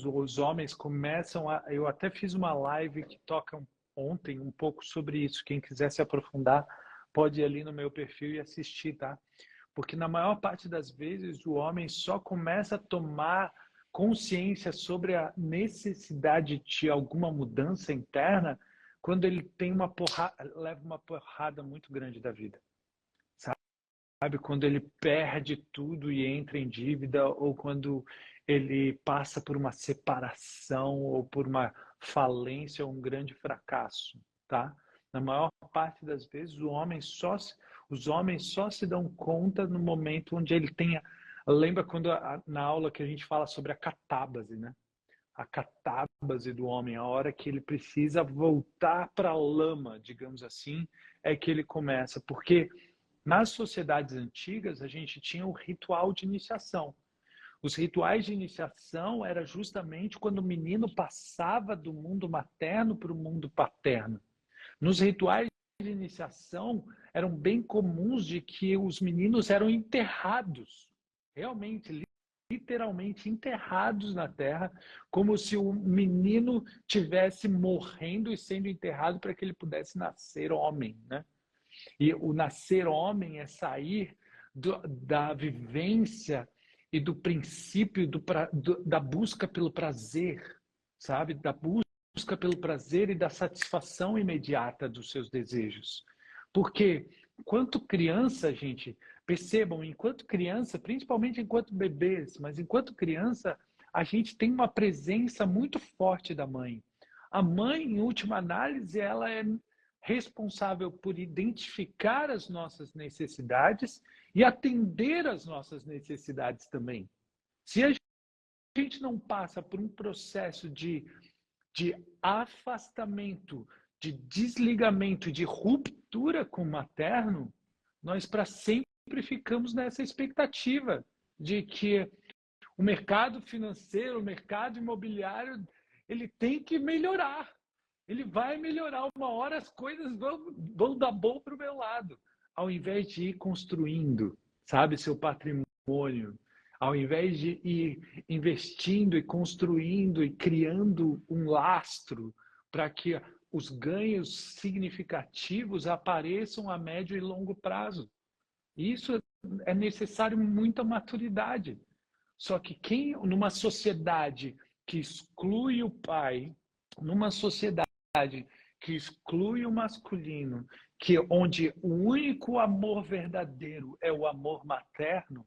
os homens começam a... Eu até fiz uma live que toca ontem um pouco sobre isso. Quem quiser se aprofundar, pode ir ali no meu perfil e assistir, tá? Porque na maior parte das vezes o homem só começa a tomar consciência sobre a necessidade de alguma mudança interna quando ele tem leva uma porrada muito grande da vida. Sabe? Quando ele perde tudo e entra em dívida, ou quando ele passa por uma separação ou por uma falência ou um grande fracasso, tá? Na maior parte das vezes os homens só se dão conta no momento onde ele tenha... Lembra quando na aula que a gente fala sobre a catábase, né? A catábase do homem, a hora que ele precisa voltar para a lama, digamos assim, é que ele começa. Porque nas sociedades antigas a gente tinha o ritual de iniciação. Os rituais de iniciação era justamente quando o menino passava do mundo materno para o mundo paterno. Nos rituais de iniciação eram bem comuns de que os meninos eram enterrados, realmente, literalmente enterrados na terra, como se o menino tivesse morrendo e sendo enterrado para que ele pudesse nascer homem, né? E o nascer homem é sair da vivência e do princípio da busca pelo prazer, sabe? Da busca pelo prazer e da satisfação imediata dos seus desejos. Porque enquanto criança, gente, percebam, enquanto criança, principalmente enquanto bebês, mas enquanto criança, a gente tem uma presença muito forte da mãe. A mãe, em última análise, ela é responsável por identificar as nossas necessidades e atender às nossas necessidades também. Se a gente não passa por um processo de afastamento, de desligamento, de ruptura com o materno, nós para sempre ficamos nessa expectativa de que o mercado financeiro, o mercado imobiliário, ele tem que melhorar. Ele vai melhorar. Uma hora as coisas vão dar bom para o meu lado. Ao invés de ir construindo, sabe, seu patrimônio, ao invés de ir investindo e construindo e criando um lastro para que os ganhos significativos apareçam a médio e longo prazo. Isso é necessário muita maturidade. Só que numa sociedade que exclui o pai, numa sociedade que exclui o masculino, onde o único amor verdadeiro é o amor materno,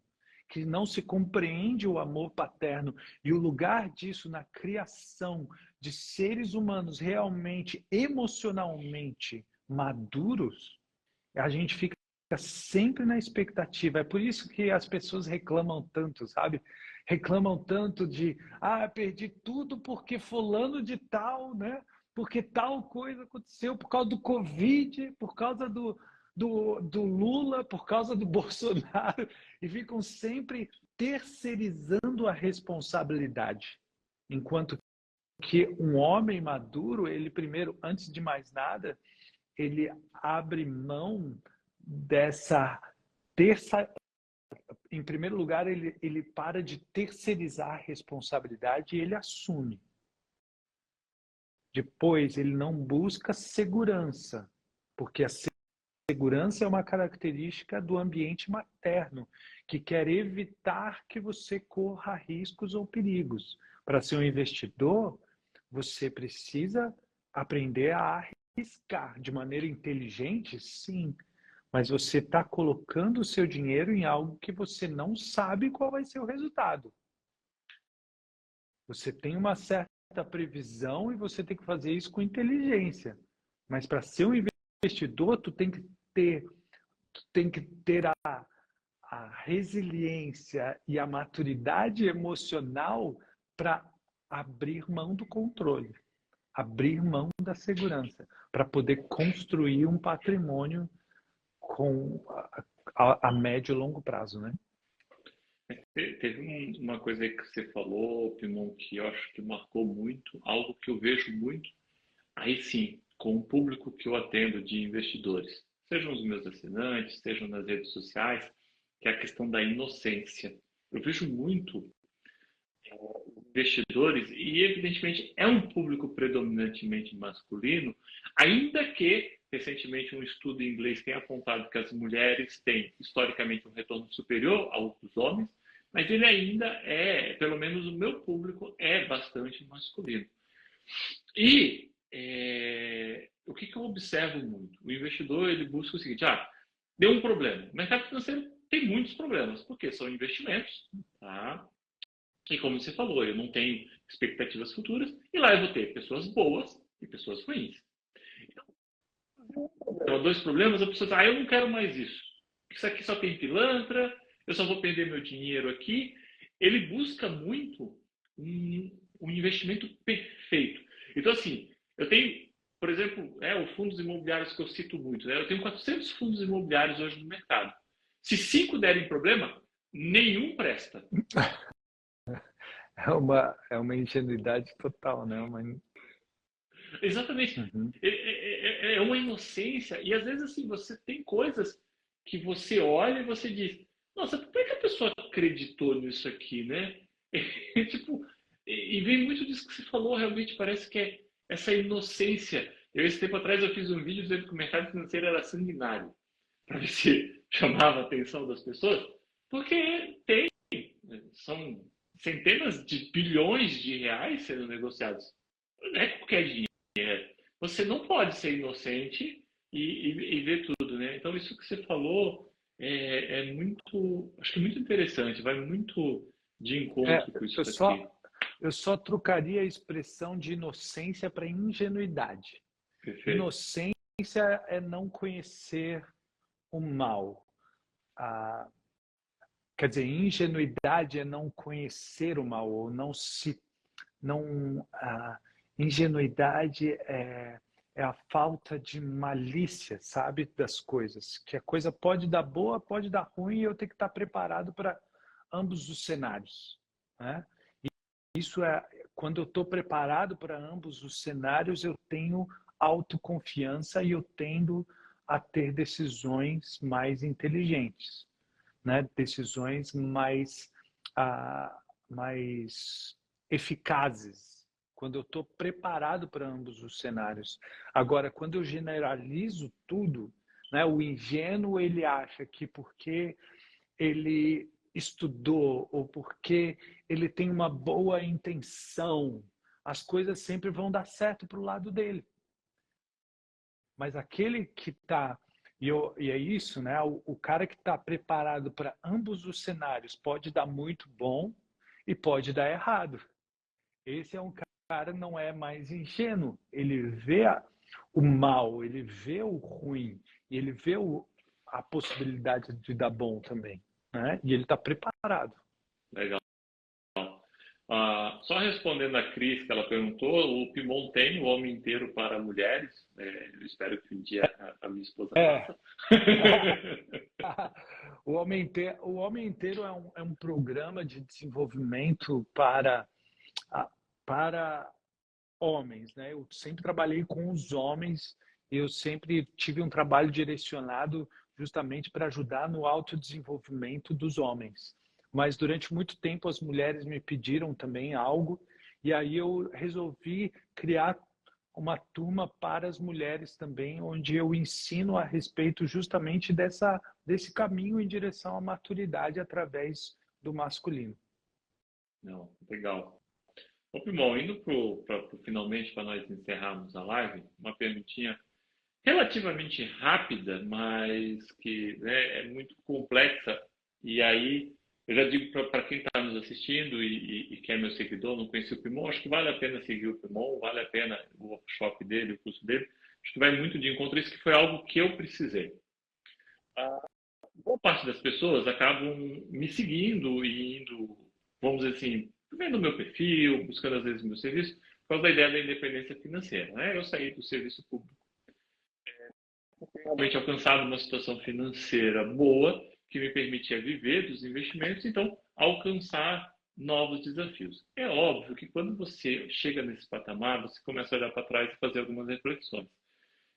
que não se compreende o amor paterno, e o lugar disso na criação de seres humanos realmente emocionalmente maduros, a gente fica sempre na expectativa. É por isso que as pessoas reclamam tanto, sabe? Reclamam tanto de, perdi tudo porque fulano de tal, né? Porque tal coisa aconteceu por causa do Covid, por causa do Lula, por causa do Bolsonaro, e ficam sempre terceirizando a responsabilidade. Enquanto que um homem maduro, ele primeiro, antes de mais nada, ele abre mão dessa em primeiro lugar, ele para de terceirizar a responsabilidade e ele assume. Depois, ele não busca segurança, porque a segurança é uma característica do ambiente materno, que quer evitar que você corra riscos ou perigos. Para ser um investidor, você precisa aprender a arriscar de maneira inteligente, sim, mas você está colocando o seu dinheiro em algo que você não sabe qual vai ser o resultado. Você tem uma certa previsão e você tem que fazer isso com inteligência. Mas para ser um investidor, tu tem que ter a resiliência e a maturidade emocional para abrir mão do controle, abrir mão da segurança, para poder construir um patrimônio com a médio e longo prazo, né?
Teve uma coisa aí que você falou, Pimon, que eu acho que marcou muito, algo que eu vejo muito, aí sim, com o público que eu atendo de investidores, sejam os meus assinantes, sejam nas redes sociais, que é a questão da inocência. Eu vejo muito investidores, e evidentemente é um público predominantemente masculino, ainda que recentemente um estudo em inglês tenha apontado que as mulheres têm historicamente um retorno superior ao dos homens, mas ele ainda é, pelo menos o meu público, é bastante masculino. E o que eu observo muito? O investidor ele busca o seguinte: deu um problema. O mercado financeiro tem muitos problemas, porque são investimentos, tá? E como você falou, eu não tenho expectativas futuras, e lá eu vou ter pessoas boas e pessoas ruins. Então, dois problemas, a pessoa diz, eu não quero mais isso. Isso aqui só tem pilantra, eu só vou perder meu dinheiro aqui. Ele busca muito um investimento perfeito. Então, assim, eu tenho, por exemplo, os fundos imobiliários que eu cito muito, né? Eu tenho 400 fundos imobiliários hoje no mercado. Se 5 derem problema, nenhum presta.
É uma ingenuidade total, né?
Exatamente.
Uhum.
É uma inocência. E às vezes, assim, você tem coisas que você olha e você diz: nossa, por que a pessoa acreditou nisso aqui, né? Tipo, e vem muito disso que você falou, realmente parece que é essa inocência. Esse tempo atrás, eu fiz um vídeo dizendo que o mercado financeiro era sanguinário, para ver se chamava a atenção das pessoas, porque são centenas de bilhões de reais sendo negociados. Não é qualquer dinheiro. Você não pode ser inocente e ver tudo, né? Então, isso que você falou é muito, acho que é muito interessante, vai muito de encontro com isso daqui.
Eu só trocaria a expressão de inocência para ingenuidade.
Perfeito.
Inocência é não conhecer o mal. Quer dizer, ingenuidade é não conhecer o mal, ou ingenuidade é a falta de malícia, sabe, das coisas. Que a coisa pode dar boa, pode dar ruim, e eu tenho que estar preparado para ambos os cenários, né? Isso é, quando eu estou preparado para ambos os cenários, eu tenho autoconfiança e eu tendo a ter decisões mais inteligentes, né? Decisões mais eficazes, quando eu estou preparado para ambos os cenários. Agora, quando eu generalizo tudo, né? O ingênuo, ele acha que porque ele estudou ou porque ele tem uma boa intenção, as coisas sempre vão dar certo para o lado dele. Mas aquele que está... E é isso, né? O cara que está preparado para ambos os cenários pode dar muito bom e pode dar errado. Esse é um cara não é mais ingênuo. Ele vê o mal, ele vê o ruim, e ele vê a possibilidade de dar bom também, né? E ele está preparado.
Legal. Só respondendo a Cris, que ela perguntou, o Pimon tem o Homem Inteiro para Mulheres. Eu espero que um dia a minha esposa faça.
O Homem Inteiro é um programa de desenvolvimento para homens, né? Eu sempre trabalhei com os homens, eu sempre tive um trabalho direcionado justamente para ajudar no autodesenvolvimento dos homens. Mas durante muito tempo as mulheres me pediram também algo, e aí eu resolvi criar uma turma para as mulheres também, onde eu ensino a respeito justamente desse caminho em direção à maturidade através do masculino.
Não, legal. Ô, Pimon, indo finalmente para nós encerrarmos a live, uma perguntinha relativamente rápida, mas que, né, é muito complexa. E aí, eu já digo para quem está nos assistindo e que é meu seguidor, não conhece o Pimon, acho que vale a pena seguir o Pimon, vale a pena o workshop dele, o curso dele. Acho que vai muito de encontro a isso, que foi algo que eu precisei. Boa parte das pessoas acabam me seguindo e indo, vamos dizer assim, vendo o meu perfil, buscando às vezes o meu serviço, por causa da ideia da independência financeira, né? Eu saí do serviço público, realmente alcançado uma situação financeira boa, que me permitia viver dos investimentos, então alcançar novos desafios. É óbvio que quando você chega nesse patamar, você começa a olhar para trás e fazer algumas reflexões.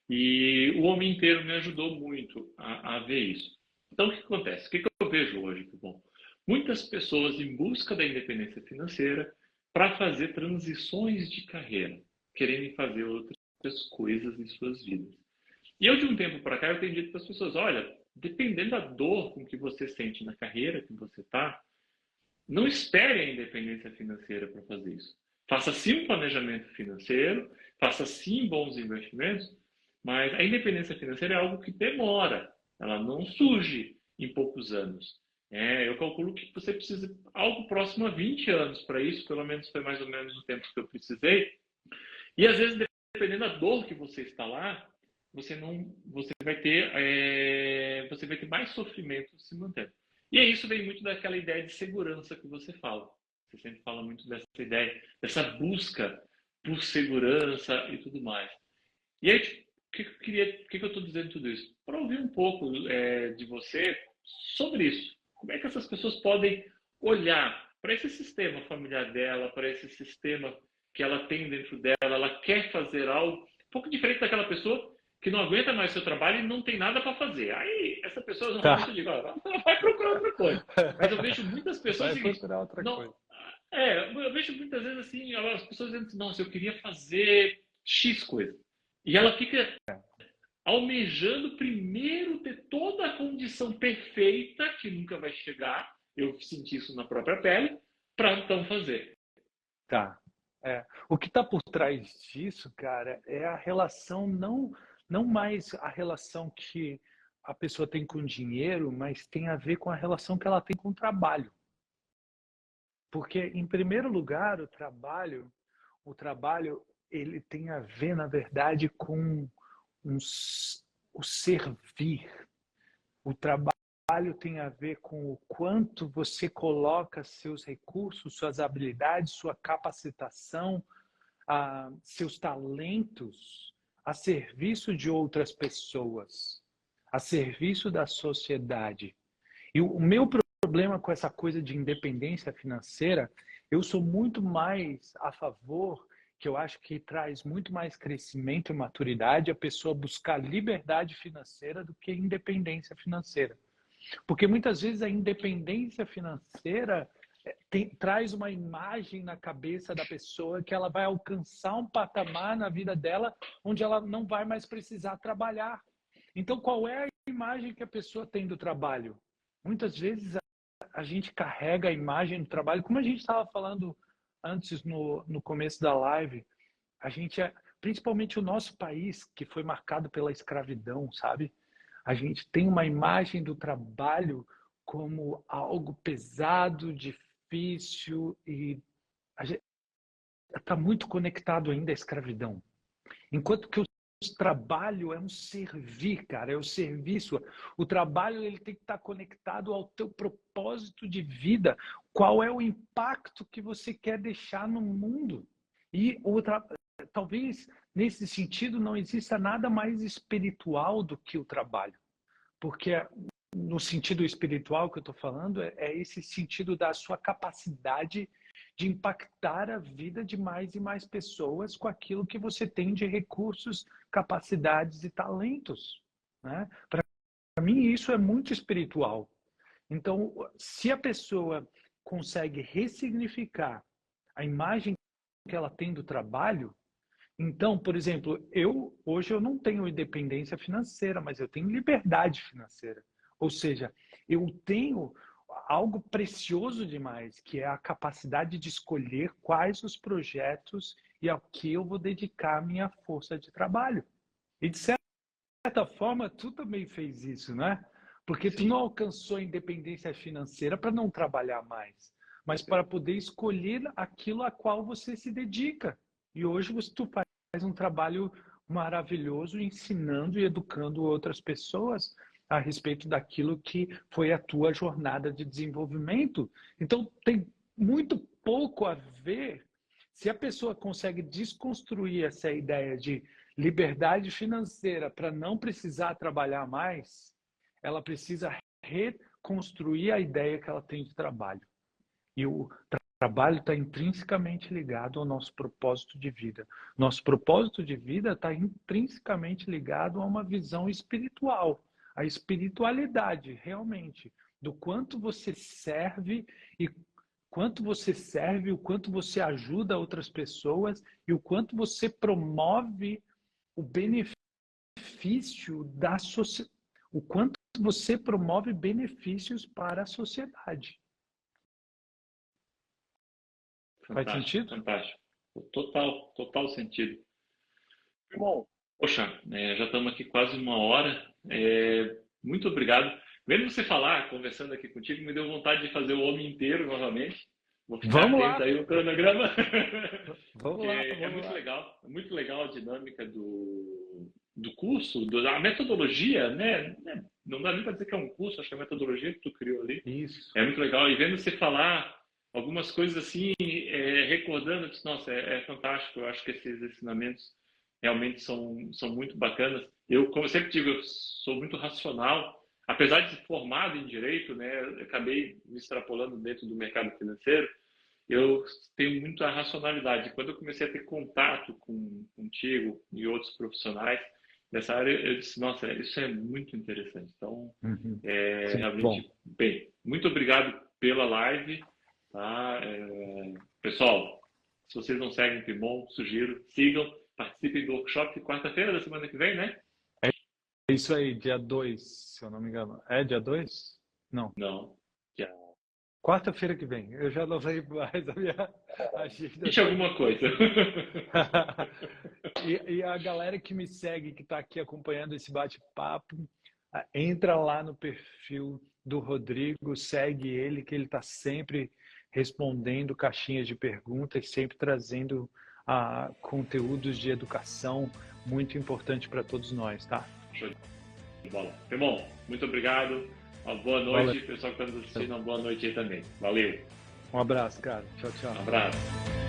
E o Homem Inteiro me ajudou muito a ver isso. Então, o que acontece? O que eu vejo hoje? Bom, muitas pessoas em busca da independência financeira para fazer transições de carreira, querendo fazer outras coisas em suas vidas. E eu, de um tempo para cá, eu tenho dito para as pessoas, olha, dependendo da dor com que você sente na carreira que você está, não espere a independência financeira para fazer isso. Faça sim um planejamento financeiro, faça sim bons investimentos, mas a independência financeira é algo que demora. Ela não surge em poucos anos. Eu calculo que você precisa algo próximo a 20 anos para isso, pelo menos foi mais ou menos o tempo que eu precisei. E às vezes, dependendo da dor que você está lá, você vai ter mais sofrimento se mantendo. E isso vem muito daquela ideia de segurança que você fala. Você sempre fala muito dessa ideia, dessa busca por segurança e tudo mais. E aí, por que eu estou dizendo tudo isso? Para ouvir um pouco de você sobre isso. Como é que essas pessoas podem olhar para esse sistema familiar dela, para esse sistema que ela tem dentro dela, ela quer fazer algo um pouco diferente daquela pessoa que não aguenta mais seu trabalho e não tem nada para fazer. Aí, essa pessoa, normalmente, eu digo, vai procurar outra coisa. Mas eu vejo muitas pessoas...
Vai procurar outra coisa.
Eu vejo muitas vezes assim, as pessoas dizendo assim, nossa, eu queria fazer X coisa. E ela fica almejando primeiro ter toda a condição perfeita, que nunca vai chegar, eu senti isso na própria pele, para então fazer.
Tá. O que está por trás disso, cara, é a relação, não mais a relação que a pessoa tem com o dinheiro, mas tem a ver com a relação que ela tem com o trabalho. Porque, em primeiro lugar, o trabalho ele tem a ver, na verdade, com o servir. O trabalho tem a ver com o quanto você coloca seus recursos, suas habilidades, sua capacitação, seus talentos a serviço de outras pessoas, a serviço da sociedade. E o meu problema com essa coisa de independência financeira, eu sou muito mais a favor, que eu acho que traz muito mais crescimento e maturidade, a pessoa buscar liberdade financeira do que independência financeira. Porque muitas vezes a independência financeira traz uma imagem na cabeça da pessoa que ela vai alcançar um patamar na vida dela onde ela não vai mais precisar trabalhar. Então, qual é a imagem que a pessoa tem do trabalho? Muitas vezes a gente carrega a imagem do trabalho, como a gente estava falando antes no começo da live, principalmente o nosso país, que foi marcado pela escravidão, sabe? A gente tem uma imagem do trabalho como algo pesado, difícil e está muito conectado ainda à escravidão. Enquanto que o trabalho é um servir, cara, é o serviço. O trabalho ele tem que estar conectado ao teu propósito de vida. Qual é o impacto que você quer deixar no mundo? E talvez nesse sentido não exista nada mais espiritual do que o trabalho, porque no sentido espiritual que eu estou falando é esse sentido da sua capacidade de impactar a vida de mais e mais pessoas com aquilo que você tem de recursos, capacidades e talentos, né? Para mim isso é muito espiritual. Então, se a pessoa consegue ressignificar a imagem que ela tem do trabalho, então, por exemplo, hoje eu não tenho independência financeira, mas eu tenho liberdade financeira. Ou seja, eu tenho algo precioso demais, que é a capacidade de escolher quais os projetos e ao que eu vou dedicar a minha força de trabalho. E de certa forma, tu também fez isso, né? Porque tu não alcançou a independência financeira para não trabalhar mais, mas para poder escolher aquilo a qual você se dedica. E hoje tu faz um trabalho maravilhoso ensinando e educando outras pessoas a respeito daquilo que foi a tua jornada de desenvolvimento. Então, tem muito pouco a ver se a pessoa consegue desconstruir essa ideia de liberdade financeira para não precisar trabalhar mais, ela precisa reconstruir a ideia que ela tem de trabalho. E o trabalho está intrinsecamente ligado ao nosso propósito de vida. Nosso propósito de vida está intrinsecamente ligado a uma visão espiritual, a espiritualidade, realmente, do quanto você serve e o quanto você ajuda outras pessoas e o quanto você promove o benefício da sociedade, o quanto você promove benefícios para a sociedade.
Fantástico,
faz sentido?
Fantástico. Total sentido. Bom, poxa, já estamos aqui quase 1 hora. Muito obrigado. Vendo você falar, conversando aqui contigo, me deu vontade de fazer o homem inteiro novamente. Vou ficar atento aí no cronograma.
Vamos lá.
É muito legal a dinâmica do curso, da metodologia, né? Não dá nem para dizer que é um curso, acho que é a metodologia que tu criou ali.
Isso.
É muito legal. E vendo você falar algumas coisas assim, recordando, nossa, é fantástico. Eu acho que esses ensinamentos realmente são muito bacanas. Eu, como eu sempre digo, eu sou muito racional. Apesar de ser formado em direito, né, eu acabei me extrapolando dentro do mercado financeiro. Eu tenho muita racionalidade. Quando eu comecei a ter contato contigo e outros profissionais dessa área, eu disse, nossa, isso é muito interessante. Então, realmente, bem, muito obrigado pela live. Tá? Pessoal, se vocês não seguem o Pimon, sugiro, sigam, participem do workshop quarta-feira da semana que vem, né?
É isso aí, dia 2, se eu não me engano. É dia 2? Não.
Não.
Quarta-feira que vem. Eu já não sei mais a minha agenda.
Deixa alguma coisa.
E a galera que me segue, que está aqui acompanhando esse bate-papo, entra lá no perfil do Rodrigo, segue ele, que ele está sempre respondendo caixinhas de perguntas, sempre trazendo conteúdos de educação muito importante para todos nós, tá?
Show de bola. Bom, muito obrigado. Uma boa noite. Pessoal que está nos assistindo, uma boa noite aí também. Valeu.
Um abraço, cara. Tchau, tchau.
Um abraço.